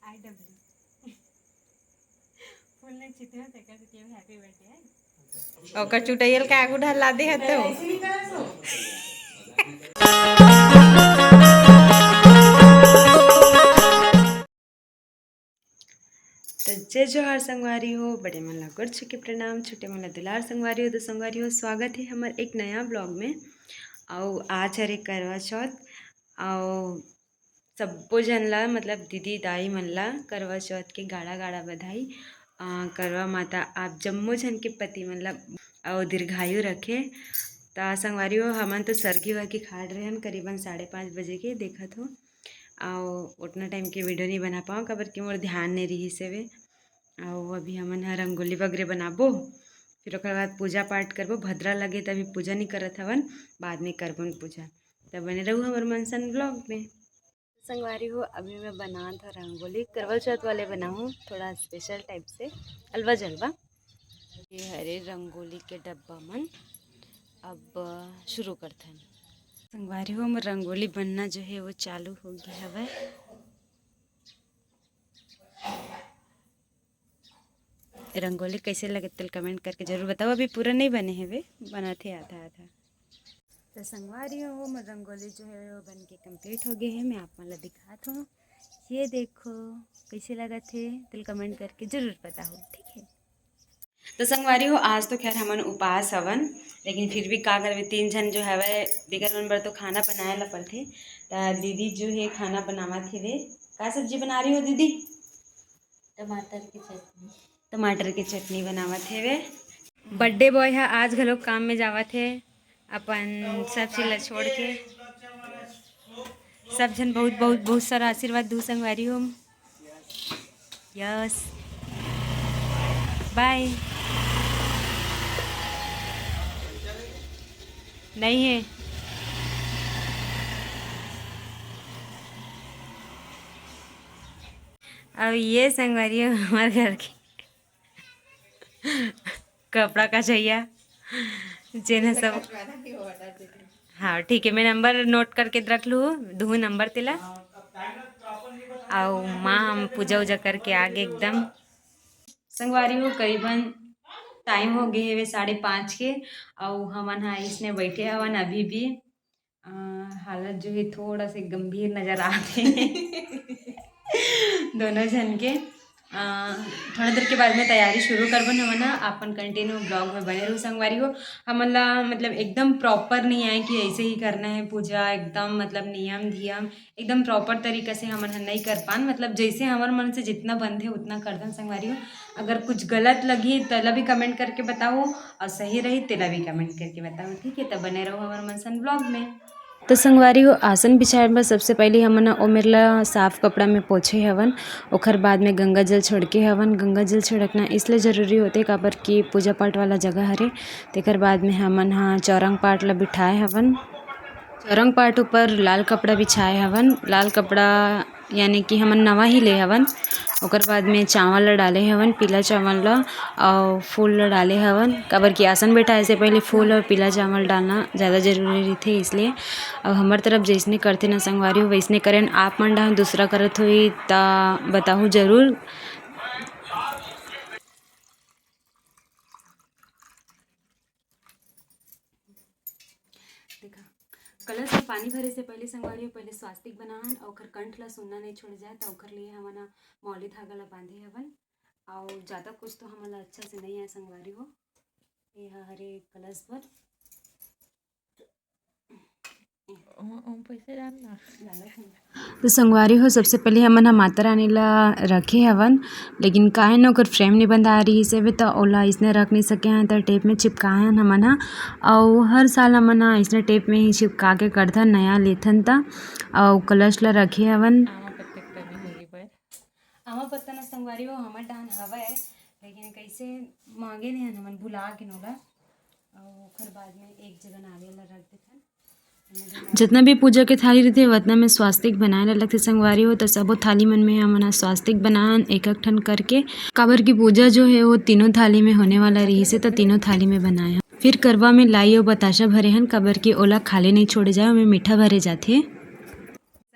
IW full ने चिते होते का के हैप्पी बर्थडे ओकर चुटैयल के आगू ढला दे हते हो। तो जय जोहार संगवारी हो, बड़े मन ला गोड़ छुके प्रणाम, छोटे मन ला दुलार संगवारी हो। तो संगवारी हो, स्वागत है हमारे एक नया ब्लॉग में। और आज हरे करवा चौथ और सबो जन ला मतलब दीदी दाई मन ला करवा चौथ के गाड़ा गाड़ा बधाई। करवा माता आप जम्मो जन के पति मन ला और दीर्घायु रखे। ता संगवारी हो, हमन तो सरगी वर्गी खाड़ रहे हैं करीबन 5:30 बजे के देखत हो। और उतना टाइम के वीडियो नहीं बना पाऊँ काबर कि मोर ध्यान नहीं रही से वे। और अभी हमन ह रंगोली वगैरह बनाबो, फिर ओकर बाद पूजा पाठ करबो। भद्रा लगे तभी पूजा नहीं करत हवन, बाद में करबन पूजा। तब बने रहू हमार मनसन ब्लॉग में। संगवारी हो, अभी मैं बना था रंगोली, करवा चौथ वाले बनाऊँ थोड़ा स्पेशल टाइप से अलवा जलवा। ये हरे रंगोली के डब्बा मन अब शुरू करते हैं। संगवारी हो, मोर रंगोली बनना जो है वो चालू हो गया हवा। रंगोली कैसे लगे तो कमेंट करके जरूर बताओ। अभी पूरा नहीं बने हैं वे, बना थे आधा आधा। तो संगवारी हो, मोर रंगोली जो है वो बन के कम्प्लीट हो गए है। मैं आप मतलब दिखाता हूँ, ये देखो कैसे लगा थे तो कमेंट करके जरूर बताओ, ठीक है। तो संगवारी हो, आज तो खैर हमन उपास हवन, लेकिन फिर भी का करवे 3 जन जो है दिगर मन बर तो खाना बनाए ला पड़थे। तो दीदी जो है खाना बनावा थे वे। का सब्जी बना रही हो दीदी? टमाटर की चटनी बनावत थे वे। बर्थडे बॉय है आज घलोक काम में जावत है अपन सब चीज ला छोड़ के। सब जन बहुत बहुत बहुत सारा आशीर्वाद दू संगवारी हो। Yes bye. नहीं है अब ये संगवारी हो हमारे घर की कपड़ा का चाहिए जेना सब। हाँ ठीक है, मैं नंबर नोट करके रख लूँ, दू नंबर तिला। और माँ हम पूजा उजा करके आगे एकदम। संगवारी हो, करीबन टाइम हो गए वे 5:30 के। और हमन हाँ इसने बैठे हवन अभी भी। हालत जो है थोड़ा से गंभीर नजर आते दोनों जन के। थोड़ा देर के बाद में तैयारी शुरू करबन हमन अपन कंटिन्यू ब्लॉग में बने रहू संगवारी हो। हमन ला मतलब एकदम प्रॉपर नहीं आए कि ऐसे ही करना है पूजा, एकदम मतलब नियम धियम एकदम प्रॉपर तरीके से हमन नहीं कर पान। मतलब जैसे हमारे मन से जितना बंधे उतना कर दन संगवारी हो। अगर कुछ गलत लगी तला भी कमेंट करके बताओ, और सही रही तेला भी कमेंट करके बताओ, ठीक है। तब बने रहो हमारे मनसन ब्लॉग में। तो संगवारी हो, आसन बिछाए बर सबसे पहले हमन ओमेरला साफ कपड़ा में पोछे हवन। ओखर बाद में गंगा जल छिड़के हवन। गंगा जल छिड़कना इसलिए जरूरी होते काबर कि पूजा पाठ वाला जगह हरे। तेकर बाद में हमन हाँ चौरंग पाठ ला बिठाए हवन। चौरंग पाठ ऊपर लाल कपड़ा बिछाए हवन। लाल कपड़ा यानी कि हमन नवा ही ले हवन। ओकर बाद में चावल ला डाले हवन, पीला चावल ला, और फूल ला डाले हवन। काबर कि आसन बैठाए से पहले फूल और पीला चावल डालना ज़्यादा जरूरी रहते इसलिए। अब हमार तरफ जैसने करते ना संगवारी हो वैसने करें। आप मन डाहन दूसरा करत हुई ता बताहूँ जरूर। देखा कलश में पानी भरे से पहले संगवारी हो पहले स्वास्तिक बनाहन और ओखर कंठ ला सुनना नहीं छोड़ जाए तो ओखर लिए हमन मौली धागा ला बांधे हवन। और ज़्यादा कुछ तो हमन ला अच्छा से नहीं है संगवारी हो। ये हरे कलश पर पैसे डालना। तो संगवारी हो, सबसे पहले हमन माता रानी ला रखे हवन, लेकिन काहे न ओकर फ्रेम नहीं बंधा रही से तो ओला इसने रख नहीं सके हैं तो टेप में चिपकाए हैं हमन हा। और हर साल हमन इसने टेप में ही चिपका के करथन नया लेथन ता। और कलश ला रखे हवन। आमा पत्ता ना संगवारी हो हमर डान हवा है, लेकिन कैसे मांगे नहीं हमन भुला के नोला। और ओखर बाद में एक जगह नारियल ला रख देथन। जितना भी पूजा के थाली रहते उतना में स्वास्तिक बनाए लगते संगवारी हो। तो सबो थाली मन में हमन स्वास्तिक बनान एक एक ठन करके। काबर की पूजा जो है वो तीनों थाली में होने वाला रही से तो तीनों थाली में बनाए हैं। फिर करवा में लाई और बताशा भरे हन, काबर की ओला खाली नहीं छोड़े जाए, ओमे मीठा भरे जाते।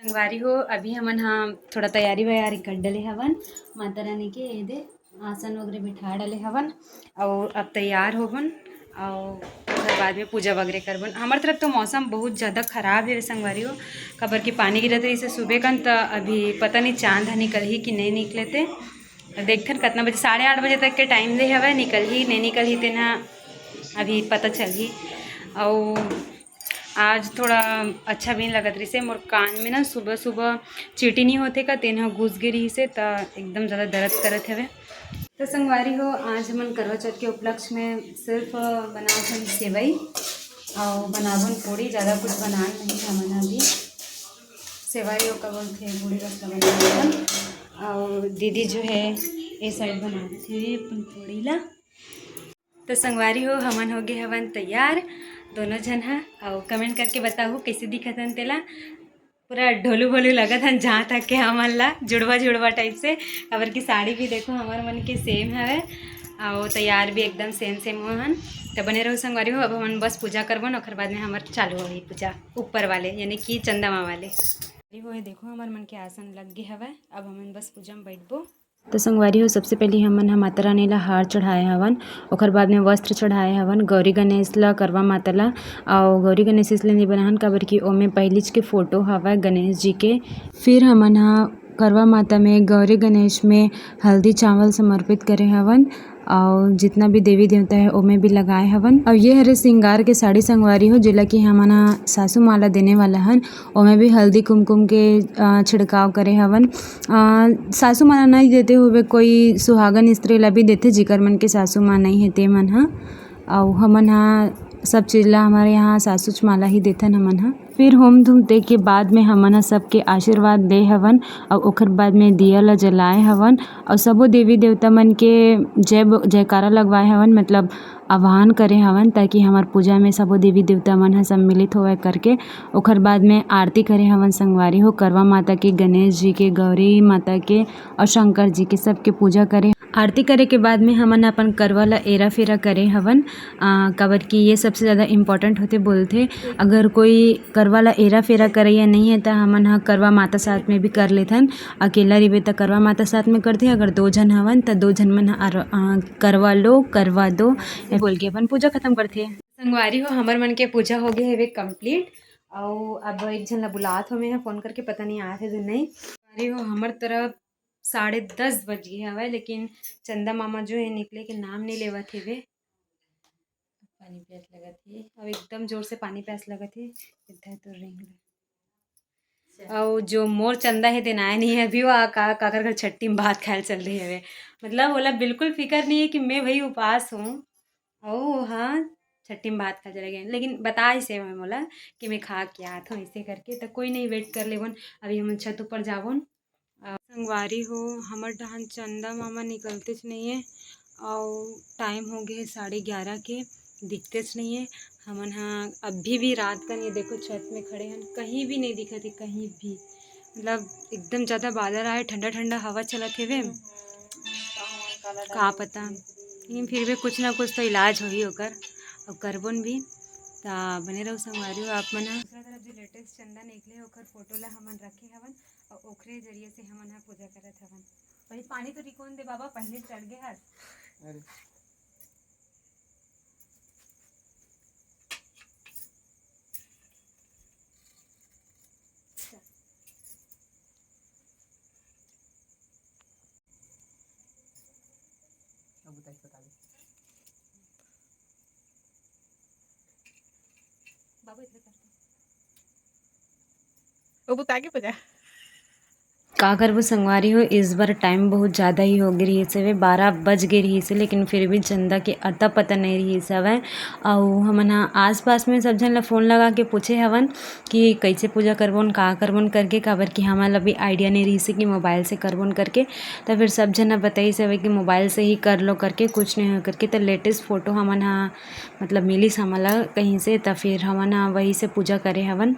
संगवारी हो अभी हमन हाँ थोड़ा तैयारी वैयारी कर डले हवन माता रानी के ये दे आसन वगैरह बिठा डले हवन और अब तैयार होवन और उसके बाद में पूजा वगैरह करवन। हमारे तरफ तो मौसम बहुत ज़्यादा ख़राब है संगवारी हो, खबर की पानी गिरत रही से सुबह कन तो अभी पता नहीं चांद ह निकल ही कि नहीं निकले थे। देखथन कितना बजे 8:30 बजे तक के टाइम दे हवे, निकल ही नहीं निकल ही तेना अभी पता चल ही। और आज थोड़ा अच्छा भी नहीं लगत रही से मोर कान में ना सुबह सुबह चीटी नहीं होते का तेना घुस गिरी से तो एकदम ज़्यादा दर्द करत हवे। तो संगवारी हो आज हमन करवा चौथ के उपलक्ष्य में सिर्फ बनावन सेवई और बनावन पूड़ी, ज़्यादा कुछ बना नहीं हमन अभी सेवई और कवन थे पूड़ी बस बनावन और दीदी जो है ये साइड बनाते थे अपन पूड़ी ला। तो संगवारी हो हमन हो गए हवन तैयार दोनों जन हा और कमेंट करके बताओ कैसे दिखत हन तेला। पूरा ढोलू भोलू लगत हन जहाँ तक के हमन ला जुड़वा जुड़वा टाइप से। खबर की साड़ी भी देखो हमार मन के सेम है और तैयार भी एकदम सेम सेम हो हन। तो बने रहो संगवारी हो। अब हम बस पूजा करबन और बाद में हमार चालू हो गई पूजा ऊपर वाले यानी कि चंदा माँ वाले हो। देखो हमार मन के आसन लग गए हवा, अब हमन बस पूजा में बैठबो। तो संगवारी हो सबसे पहले हमन माता रानी ला हार चढ़ाए हवन, ओकर बाद में वस्त्र चढ़ाए हवन, गौरी गणेश ला करवा माता ला और गौरी गणेश इसलिए नहीं बनाहन काबर की ओमे पहलीच के फोटो हवा गणेश जी के। फिर हमन करवा माता में गौरी गणेश में हल्दी चावल समर्पित करे हवन और जितना भी देवी देवता है ओमे भी लगाए हवन। और ये हरे श्रृंगार के साड़ी संगवारी हो जेला कि हमन सासू माला देने वाला हन ओमे भी हल्दी कुमकुम के छिड़काव करे हवन। सासू माला नहीं देते हुए कोई सुहागन स्त्री ला भी देते जिकर मन के सासू माँ नहीं है ते मन हा और हमन सब चीज़ ला हमारे यहाँ सासुच माला ही देथन हमन हा। फिर होम धूम दे के बाद में हमन सबके आशीर्वाद दे हवन और ओकर बाद में दिया ला जलाए हवन और सबो देवी देवता मन के जय जयकारा लगवाए हवन, मतलब आह्वान करे हवन ताकि हमार पूजा में सबो देवी देवता मन ह सम्मिलित होवे करके। ओकर बाद में आरती करे हवन संगवारी हो, करवा माता के, गणेश जी के, गौरी माता के और शंकर जी के सबके पूजा करे। आरती करे के बाद में हमन अपन करवा ला एरा फेरा करे हवन काबर की ये सबसे ज़्यादा इम्पोर्टेंट होते बोलते। अगर कोई करवा ला एरा फेरा करे या नहीं है तो हमन करवा माता साथ में भी कर लेथन, अकेला रिबे तो करवा माता साथ में करते, अगर दो जन हवन तो दो जन मन करवा लो करवा दो बोल के अपन पूजा खत्म करते। संगवारी हो हमार मन के पूजा हो गए है कंप्लीट और अब एक जन ला बुलात हो मैं फ़ोन करके, पता नहीं आए थे जो नहीं। संगवारी हो हमार तरफ 10:30 बज गए हवा लेकिन चंदा मामा जो है निकले के नाम नहीं लेवा थे वे। पानी प्यास लगा थी अब एकदम जोर से पानी प्यास लगा थी इधर तो रिंग और जो मोर चंदा है दिन आया नहीं है अभी वो काकर घर छट्टी में भात खाए चल रही है। मतलब बोला बिल्कुल फिक्र नहीं है कि मैं वही उपास हूँ और हाँ छट्टी में भात खा चले गए लेकिन बता इसे मैं बोला कि मैं खा के आता हूँ ऐसे करके। तो कोई नहीं वेट कर लेवन, अभी हम छत ऊपर जावन। संगवारी हो हमर डहान चंदा मामा निकलते नहीं है और टाइम हो गए 11:30 के, दिखते नहीं है। हमन अभी भी रात का नहीं देखो छत में खड़े हैं कहीं भी नहीं दिखते कहीं भी, मतलब एकदम ज़्यादा बादल आए ठंडा ठंडा हवा चलत है वे का पता, लेकिन फिर भी कुछ ना कुछ तो इलाज हो ही होकर और करबन भी। तो बने रहो संगवारी हो आप मन दूसरा तरफ जो लेटेस्ट चंदा निकले ओकर फोटो ला हमन रखे हवन और ओखरे जरिए से हमन पूजा करत हवन। वही पानी तो रिकोन दे बाबा पहले चढ़ गए हस। अरे अब बताइए बता दे बाबा इधर करते वो बता के पता का करबो संगवारी हो। इस बार टाइम बहुत ज़्यादा ही हो गई रही से 12 बज गए रही से लेकिन फिर भी चंदा के अता पता नहीं रही सब है। और हमन आस पास में सब जन ला फ़ोन लगा के पूछे हवन कि कैसे पूजा करबोन का करबोन करके, काबर कि हमारा भी आइडिया नहीं रही से कि मोबाइल से करबोन करके। तो फिर सब जन बताई सब कि मोबाइल से ही कर लो करके कुछ नहीं हो करके। तो लेटेस्ट फ़ोटो हमन मतलब मिली हमारा कहीं से, तो फिर हमन वही से पूजा करे हवन।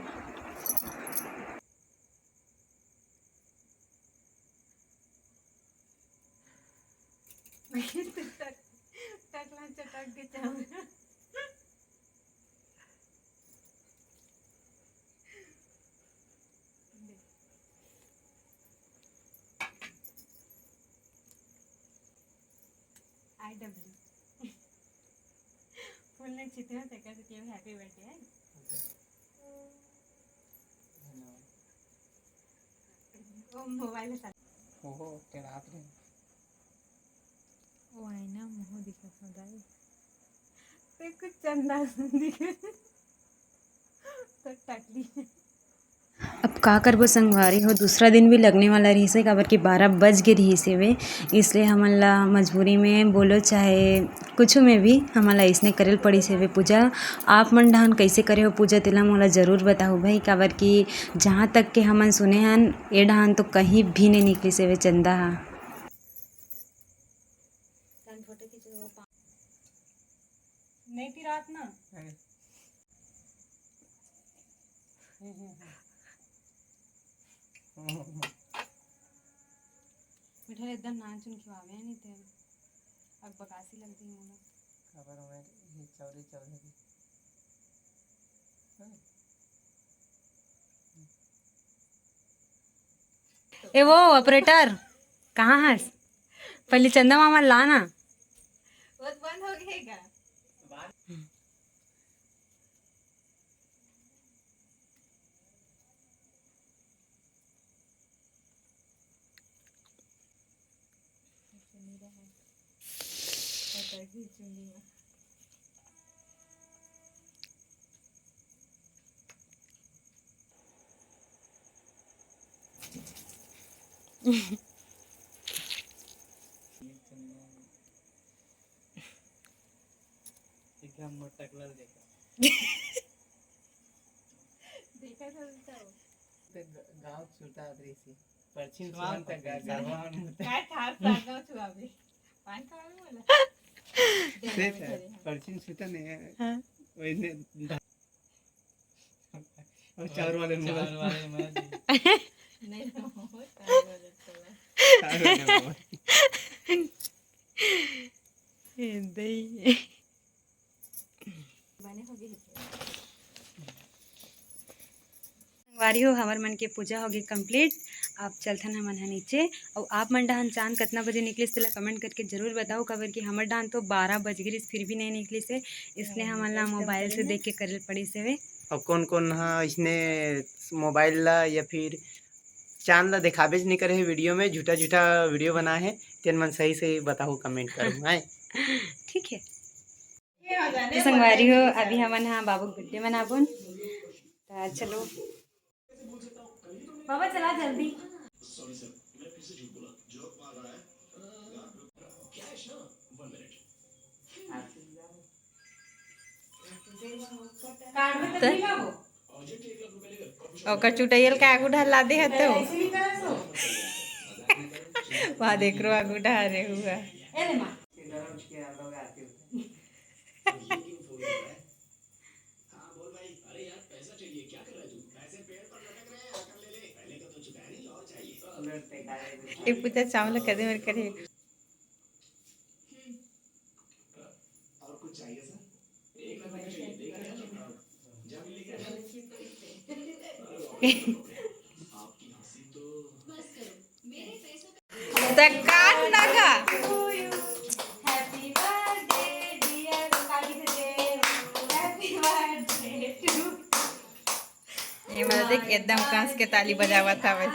चटक के IW फुल नेम चित्र होते का ते हॅपी बर्थडे आहे ओ मोबाइल सा हो ते रात रे ओ है ना मुंह दिखत होता ते कुछ चंदा दिखत तो टकली अब का करबो संगवारी हो, दूसरा दिन भी लगने वाला रही से काबर कि 12 बज गए रही से वे, इसलिए हमन ला मजबूरी में बोलो चाहे कुछ में भी हमन ला इसने करेल पड़ी से वे पूजा। आप मन डहान कैसे करे हो पूजा तेला मोला ज़रूर बताओ भाई, काबर कि जहाँ तक के हमन सुने हन ए डहान तो कहीं भी नहीं निकली से वे चंदा हा। नहीं थी रात ना मिठाई एकदम नाचुन खिलावे नहीं थे अब बकासी लगती है मोला खबर में ये चौरी चौधरी ए वो ऑपरेटर कहाँ है, पहले चंदा मामा लाना। वो बंद हो गएगा एकदम मोटा कलर देखा देखा चलता हो ते गांव छूटा दृश्य पश्चिम सुमन तक गरबान काय ठार सागाव छुआबे पान खावे बोला ते पश्चिम छूटा नहीं है वैसे और चार वाले में नहीं हो तार वाले चला दही बने हो गए वारी हो हमार मन के पूजा होगी कंप्लीट। आप चलथन हमन हा नीचे और आप मन डहान चांद कितना बजे निकलिस तेला कमेंट करके जरूर बताओ, काबर कि हमर डहान तो 12 बज गई फिर भी नहीं निकली से, इसलिए हमन ला मोबाइल से देख के करे पड़ी से वे। अब कौन कौन हाँ इसने मोबाइल ला या फिर चांद ला दिखाबे नहीं करे है वीडियो में, झूठा झूठा वीडियो बना है तेन मन सही सही बताओ कमेंट करो है ठीक है तो संगवारी हो अभी हमन हाँ बाबू गुड्डे मनाबुन तो चलो बाबा चला जल्दी। ओकर चुटैयल का आगू ढला दे हते हो वहाँ देख रो आगू ढा रे हुआ ये पूछा चावल कदे मेरे करे काट नागा ये मतलब देख एकदम कांस के ताली बजावा था वे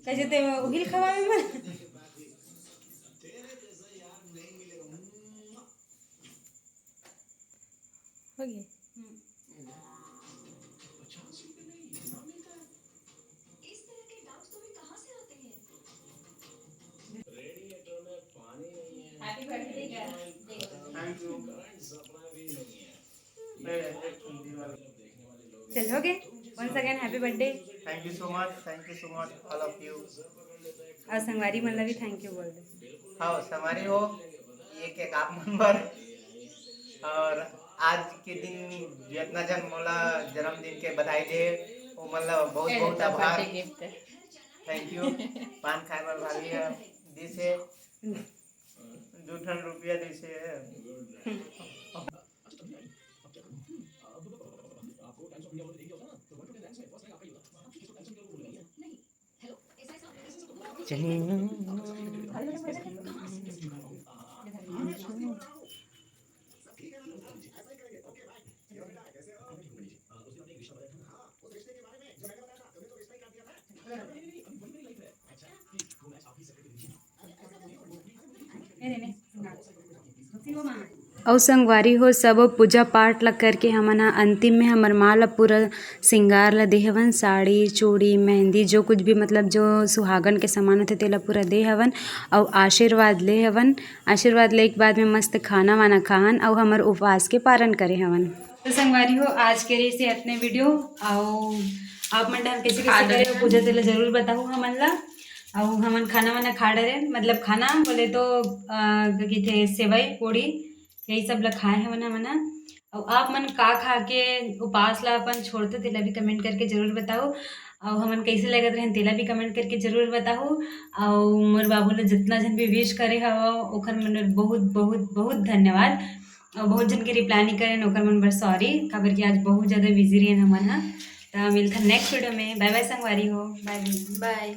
कैसे ते उगिल खवावे मन हो गई चलोगे 1 once again happy birthday. Thank you so much all of you. और संगवारी मन ला भी थैंक यू बोल दे। हाँ समारी हो ये केक आप नंबर और आज के दिन जितना जन मोला जन्मदिन के बधाई दे वो मतलब बहुत बहुत आभार। Thank you. पान खाए बर भाभी दिसे 2 रुपया दिसे। और संगवारी हो सब पूजा पाठ ला करके हमन ह अंतिम में हमर माँ ला पूरा सिंगार ला दे हवन, साड़ी चूड़ी मेहंदी जो कुछ भी मतलब जो सुहागन के सामान होते तेला पूरा दे हवन और आशीर्वाद ले हवन। आशीर्वाद ले के बाद में मस्त खाना वाना खाहन और हमर उपवास के पारण करे हवन। तो संगवारी हो आज के लिए से अपने वीडियो और आप मन हम कैसे कैसे करे हो पूजा तेला जरूर बताओ हमन ला। और हमन खाना वाना खा डरे मतलब खाना बोले तो क्या थे सेवई पूड़ी यही सब ला खाए हैं हमन। और आप मन का खा के उपास ला अपन छोड़ते तेला भी कमेंट करके जरूर बताओ। और हमन कैसे लगत रहे तेला भी कमेंट करके जरूर बताओ। और मोर बाबू ने जितना जन भी विश करे हवा ओखर मन बहुत बहुत बहुत धन्यवाद। और बहुत जन के रिप्लाई नहीं करे ओखर मन बर सॉरी काबर कि आज बहुत ज़्यादा बिजी रहे हमन। तो मिलता नेक्स्ट वीडियो में। बाय बाय संगवारी हो। Bye bye.